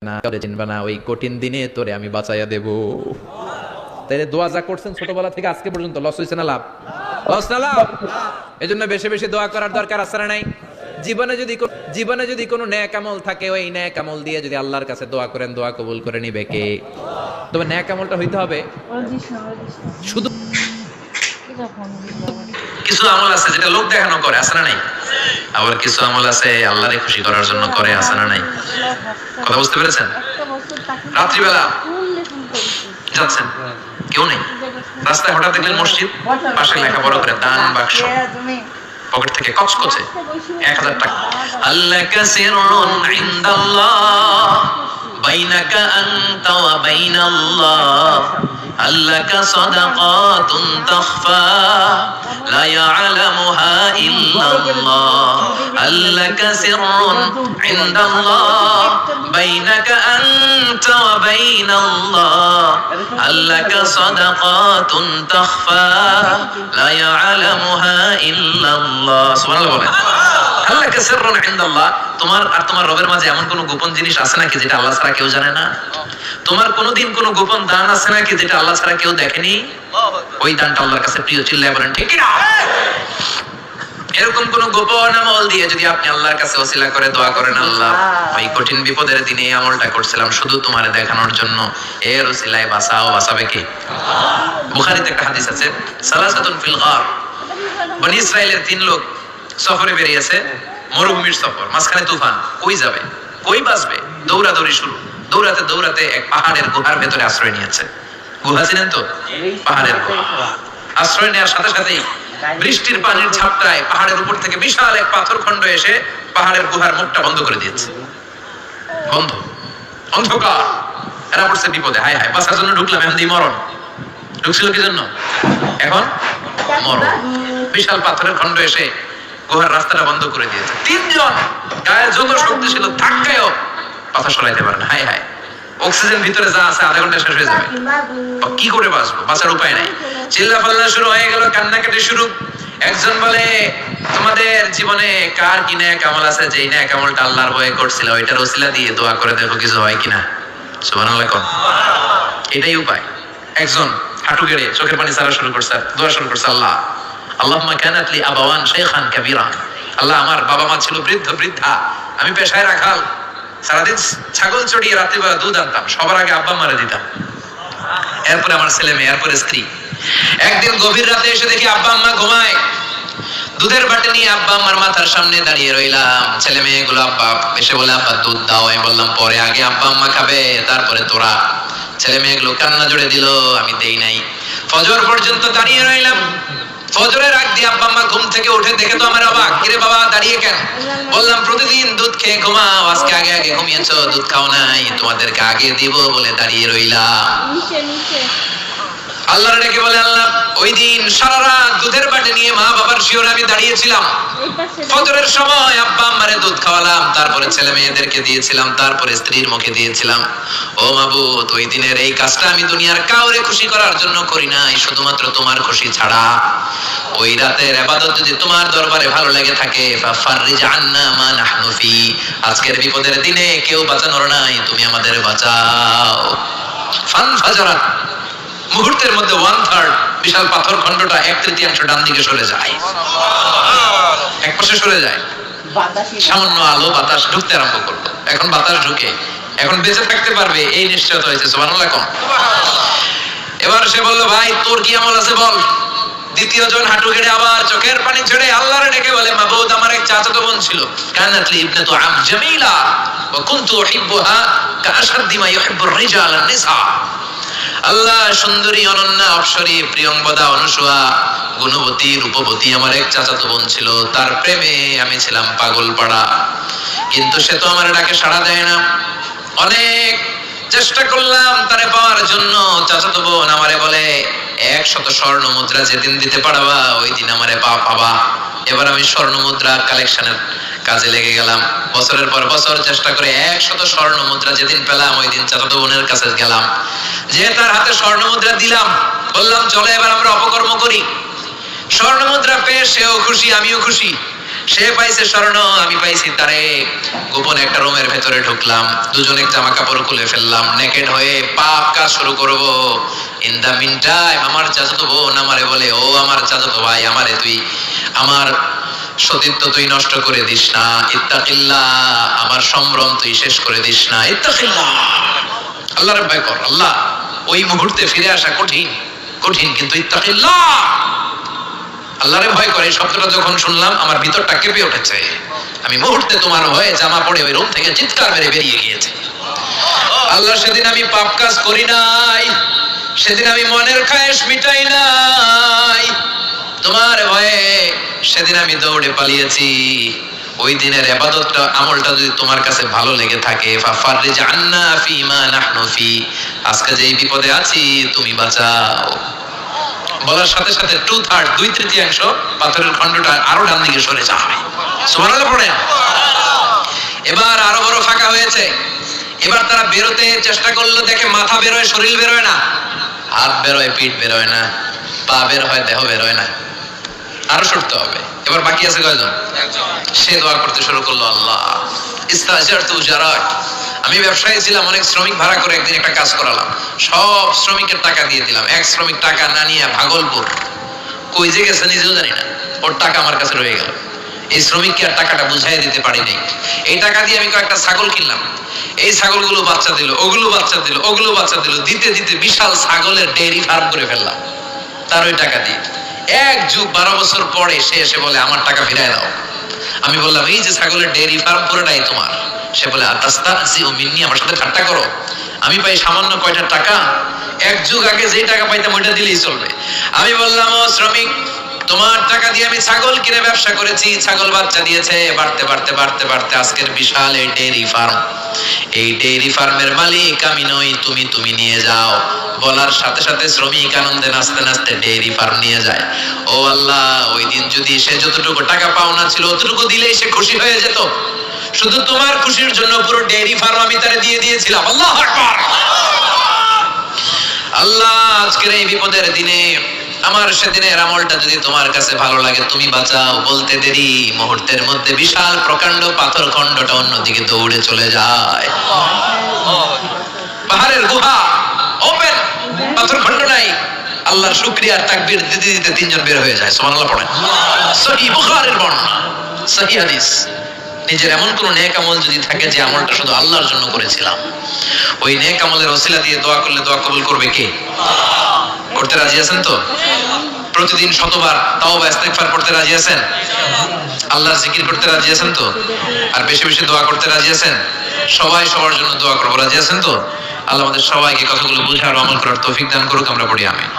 না করে চিনবা না, ওই কঠিন দিনে তোরে আমি বাঁচাইয়া দেব। তাইলে দোয়া যা করছেন ছোটবেলা থেকে আজকে পর্যন্ত লস হইছে না লাভ? লস না লাভ? এজন্য বেশি বেশি দোয়া করার দরকার আছে না নাই? জীবনে যদি কোনো নেক আমল থাকে, ওই নেক আমল দিয়ে যদি আল্লাহর কাছে দোয়া করেন, দোয়া কবুল করে নিবে কে? তবে নেক আমলটা হইতে হবে শুধু। কিছু আমল আছে যেটা লোক দেখানো করে, আছে না নাই? আবার কিছু আমল আছে আল্লাহরে খুশি করার জন্য করে, আছে না নাই? কথা বুঝতে পেরেছেন? রাত্রিবেলা যাচ্ছেন, কেউ নেই, রাস্তায় হঠাৎ দেখলেন মসজিদ, পাশে লেখা বড় করে দান বাক্স, পকেট থেকে কচকচে 1000 টাকা। আল্লাকা সিররুন ইনদাল্লাহ বাইনাকা আনতা ওয়া বাইনাল্লাহ, আল্লাকা সাদাকাতুন তাখফা লা ইয়ালামুহা ইল্লাল্লাহ, আল্লাকা সিররুন ইনদাল্লাহ বাইনাকা আনতা ওয়া বাইনাল্লাহ, আল্লাকা সাদাকাতুন তাখফা লা ইয়ালামুহা ইল্লাল্লাহ। সুবহানাল্লাহ বলেন। আল্লাকা সিররুন ইনদাল্লাহ, তোমার আর তোমার রবের মাঝে এমন কোনো গোপন জিনিস আছে নাকি যেটা আল্লাহ ছাড়া কেউ জানে না? তোমার কোনোদিন কোনো গোপন দান আছে নাকি যেটা আল্লাহ ছাড়া কেউ দেখেনি? ওই দানটা আল্লাহর কাছে প্রিয়। চিল্লায় বলেন ঠিক না? এরকম কোন গোপন আমল দিয়ে যদি আপনি আল্লাহর কাছে ওসিলা করে দোয়া করেন, আল্লাহ ওই কঠিন বিপদের দিনে এই আমলটা করছিলাম শুধু তোমারে দেখানোর জন্য, এর ওসিলায় বাঁচাও, বাঁচাবে কে? বুখারীতে একটা হাদিস আছে, সালাসাতুন ফিল গার, বনি ইসরাইলের 3 লোক সফরে বেরিয়েছে, মরুভূমির সফর, মাঝখানে তুফান, কই যাবে, কই বাঁচবে, দৌড়াদৌড়ি শুরু। দৌড়াতে দৌড়াতে এক পাহাড়ের গুহার ভেতরে আশ্রয় নিয়েছে। গুহা ছিলেন তো? পাহাড়ের গুহা। আশ্রয় নেওয়ার সাথে সাথেই বৃষ্টির পানির ঝাপটায় পাহাড়ের উপর থেকে বিশাল এক পাথর খণ্ড এসে পাহাড়ের গুহার মুখটা বন্ধ করে দিয়েছে। বন্ধ, অন্ধকার। এরা পড়ছে বিপদে, হায় হায় বাঁচার জন্য ঢুকলাম, এখন দিয়ে মরণ। ঢুকছিল কি জন্য? এখন মরণ। বিশাল পাথরের খণ্ড এসে গুহার রাস্তাটা বন্ধ করে দিয়েছে। 3 জন গায়ে যত শক্তি ছিল ধাক্কায়ও পাথর সরাইতে পারে না। হায় হায়, অক্সিজেন ভিতরে যা আছে আধা ঘন্টা শেষ হয়ে যাবে, কি করে বাঁচবো? বাঁচার উপায় নাই। চিল্লা পাল্লা শুরু হয়ে গেল, কান্নাকাটি শুরু। একজন বলে, তোমাদের জীবনে কার কি নেক আমল আছে যেই নেক আমলটা আল্লাহর ভয়ে করছিল, ওইটার ওসিলা দিয়ে দোয়া করে দেখো কিছু হয় কিনা। সুবহানাল্লাহ কোন, এটাই উপায়। একজন হাঁটু গেড়ে চোখের পানি ছাড়া শুরু করছে, দোয়া শুরু করছে, আল্লাহ আল্লাহুম্মা কানাত লি আবাওয়ান শাইখান কাবীরা, আল্লাহ আমার বাবা মা ছিল বৃদ্ধ বৃদ্ধা, আমি পেশায় রাখাল, সারাদিন ছাগল চড়িয়ে রাত্রিবেলা দুধ আনতাম, সবার আগে আব্বা মারা দিতাম, এরপরে আমার ছেলে মেয়ে, এরপরে স্ত্রী। একদিন গভীর রাতে এসে দেখি আব্বা আম্মা ঘুমায়, দুধের বাটি নিয়ে আব্বা আম্মার মাথার সামনে দাঁড়িয়ে রইলাম। ছেলে মেয়েগুলো আব্বা এসে বলে, আব্বা দুধ দাও। আমি বললাম পরে, আগে আব্বা আম্মা খাবে তারপরে তোরা। ছেলে মেয়েগুলো কান্না জুড়ে দিল, আমি দেই নাই। ফজর পর্যন্ত দাঁড়িয়ে রইলাম। ফজরের আগ দিয়ে আব্বা আম্মা ঘুম থেকে উঠে দেখে তো আমার অবাক, কিরে বাবা দাঁড়িয়ে কেন? বললাম প্রতিদিন দুধ খেয়ে ঘুমাও, আজকে আগে আগে ঘুমিয়েছো, দুধ খাও নাই, তোমাদেরকে আগে দিব বলে দাঁড়িয়ে রইলাম। আল্লাহর ডেকে বলে, আল্লাহ ওই দিন সারা রাত দুধের বাটি নিয়ে মা বাবার শিওরে আমি দাঁড়িয়েছিলাম, ফজরের সময় আব্বা আম্মারে দুধ খাওয়ালাম, তারপরে ছেলে মেয়েদেরকে দিয়েছিলাম, তারপরে স্ত্রীর মুখে দিয়েছিলাম। ও মাবুদ, ওই দিনের এই কাজটা আমি দুনিয়ার কাউরে খুশি করার জন্য করি নাই, শুধুমাত্র তোমার খুশি ছাড়া। ওই রাতের ইবাদত যদি তোমার দরবারে ভালো লেগে থাকে, ফাফাররিজ আন্না মা নাহনু ফি, আজকের বিপদের দিনে কেউ বাঁচানোর নাই, তুমি আমাদের বাঁচাও। ফানফাজারাত, মুহূর্তের মধ্যে 1/3 বিশাল পাথর খণ্ডটা 1/3 ডান দিকে সরে যায়, এক পাশে সরে যায়। সামান্য আলো বাতাস ঢুকতে আরম্ভ করলো। এখন বাতাস ঢুকে এখন বেঁচে থাকতে পারবে এই নিশ্চয়তা হয়েছে। সুবহানাল্লাহ কোন। এবার সে বলল, ভাই তোর কি আমল আছে বল। দ্বিতীয় জন হাঁটু গেড়ে আবার চোখের পানি ছেড়ে আল্লাহরে ডেকে বলে, মাবুদ আমার এক চাচাতো বোন ছিল, কানাত লি ইবনাতু আম জামিলা ওয়া কুনতু উহিব্বুহা কাআশাদ্দি মা ইউহিব্বুর রিজাল আন-নিসা। আল্লাহ সুন্দরী, অনন্যা, অপসরী, প্রিয়ংবদা, অনুসয়া, গুণবতী, রূপবতী আমার এক চাচাতো বোন ছিল, তার প্রেমে আমি ছিলাম পাগল পাড়া, কিন্তু সে তো আমার ডাকে সাড়া দেয় না। অনেক চেষ্টা করলাম তারে পাওয়ার জন্য। চাচাতো বোন আমারে বলে, 100 স্বর্ণ মুদ্রা যেদিন দিতে পারবা ওই দিন আমারে পাবা। এবার আমি স্বর্ণ মুদ্রা কালেকশনের কাজে লেগে গেলাম। বছরের পর বছর চেষ্টা করে 100 স্বর্ণ মুদ্রা যেদিন পেলাম ওই দিন চাচাতো বোনের কাছে গেলাম, যে তার হাতে স্বর্ণ মুদ্রা দিলাম, বললাম চলো এবার আমরা অপকর্ম করি। স্বর্ণ মুদ্রা পেয়ে সেও খুশি, আমিও খুশি। সে পাইছে স্বর্ণ, আমি পাইছি তারে। গোপনে একটা রুমের ভেতরে ঢুকলাম, দুজনে জামা কাপড় খুলে ফেললাম, নেকেড হয়ে পাপ কাজ শুরু করব। ইন দা মিন টাইম আমার চাচাতো বোন আমারে বলে, ও আমার চাচাতো ভাই, আমারে তুই আমার সতীত্ব তুই নষ্ট করে দিস না, ইত্তাকিল্লাহ, আমার সম্ভ্রম তুই শেষ করে দিস না, ইত্তাকিল্লাহ, আল্লাহর ভয় কর। আল্লাহ, ওই মুহূর্তে ফিরে আসা কঠিন কঠিন, কিন্তু ইত্তাকিল্লাহ, আল্লাহরে ভয় করে। এই শব্দটা যখন শুনলাম আমার ভিতরটা কেঁপে উঠেছে। আমি মুহূর্তে তোমার ভয়ে জামা পড়ে ওই রুম থেকে চিৎকার মেরে বেরিয়ে গিয়েছি। আল্লাহ, সেদিন আমি পাপ কাজ করি নাই, সেদিন আমি মনের খায়েশ মিটাই নাই, তোমার ভয়ে সেদিন আমি দৌড়ে পালিয়েছি। ওই দিনের ইবাদতটা আমলটা যদি তোমার কাছে ভালো লেগে থাকে, ফাফাররিজ আন্না ফিমা নাহনু ফি, আজকে যে এই বিপদে আছি তুমি বাঁচাও। বলার সাথে সাথে 2/3 2/3 পাথরের খণ্ডটা আরো ডান দিকে সরে যাবে। সুবহানাল্লাহ পড়েন। এবার আরো বড় ফাঁকা হয়েছে। এবার তারা বেরোতে চেষ্টা করলো, দেখে মাথা বেরোয়, শরীর বেরোয় না, হাত বেরোয়, পিঠ বেরোয় না, পা বের হয়, দেহ বেরোয় না, আরো সরতে হবে। এবার বাকি আছে কয়জন? সে দোয়া করতে শুরু করলো, আল্লাহ ইস্তাজারতু জারাক, আমি ব্যবসায়ী ছিলাম, অনেক শ্রমিক ভাড়া করে একদিন একটা কাজ করালাম, সব শ্রমিকের টাকা দিয়ে দিলাম। এক শ্রমিক টাকা না নিয়ে ভাগলপুর কই যে গেছে নিজেও জানি না, ওর টাকা আমার কাছে রয়ে গেল। এই শ্রমিককে আর টাকাটা বুঝাই দিতে পারি নাই। এই টাকা দিয়ে আমি কয়েকটা ছাগল কিনলাম, এই ছাগলগুলো বাচ্চা দিল, ওগুলো বাচ্চা দিল, ওগুলো বাচ্চা দিল, দিতে দিতে বিশাল ছাগলের ডেইরি ফার্ম করে ফেললাম তার ওই টাকা দিয়ে। 1 যুগ 12 বছর পরে সে এসে বলে, আমার টাকা ফিরায় দাও। আমি বললাম, এই যে ছাগলের ডেইরি ফার্ম পুরোটাই তোমার। সে বলে, আতাস্তাহজিউ মিন্নি, আমার সাথে ঠাট্টা করো? আমি পাই সামান্য কয়টা টাকা, 1 যুগ আগে যেই টাকা পাইতাম ওইটা দিলেই চলবে। আমি বললাম, ও শ্রমিক, তোমার টাকা দিয়ে আমি ছাগল কিনে ব্যবসা করেছি, ছাগল বাচ্চা দিয়েছে, বাড়তে বাড়তে বাড়তে বাড়তে আজকের বিশাল এই ডেইরি ফার্ম, এই ডেইরি ফার্মের মালিক আমি নই, তুমি নিয়ে যাও। বলার সাথে সাথে শ্রমিক আনন্দে নাচতে নাচতে ডেইরি ফার্ম নিয়ে যায়। ও আল্লাহ, ওই দিন যদি সে যতটুকু টাকা পাওনা ছিল অতটুকু দিলেই সে খুশি হয়ে যেত। শুধু তোমার খুশির জন্য পুরো ডেইরি ফার্ম আমি তারে দিয়ে দিয়েছিলাম। আল্লাহু আকবার। আল্লাহ, আজকের এই বিপদের দিনে আমার সেদিনের আমলটা যদি তোমার কাছে ভালো লাগে তুমি বাঁচাও। বলতে দেরি, মুহূর্তের মধ্যে বিশাল প্রকাণ্ড পাথর খণ্ডটা অন্যদিকে দৌড়ে চলে যায়। পাহাড়ের গুহা ওপেন, পাথর খণ্ড নাই। আল্লাহর শুকরিয়া আর তাকবীর দিতে দিতে 3 জন বের হয়ে যায়। সুবহানাল্লাহ পড়েন। সহিহ বুখারীর বর্ণনা, সহিহ হাদিস। নিজের এমন কোন নেক আমল যদি থাকে যে আমলটা শুধু আল্লাহর জন্য করেছিলাম, ওই নেক আমলের ওসিলা দিয়ে দোয়া করলে দোয়া কবুল করবে কে? করতে রাজি আছেন তো? প্রতিদিন শতবার তাওবা ইস্তিগফার করতে রাজি আছেন? আল্লাহর জিকির করতে রাজি আছেন তো? আর বেশি বেশি দোয়া করতে রাজি আছেন? সবাই সবার জন্য দোয়া করব, রাজি আছেন তো? আল্লাহ আমাদের সবাইকে কথাগুলো বুঝার আমল করার তৌফিক দান করুক। আমরা পড়ি আমিন।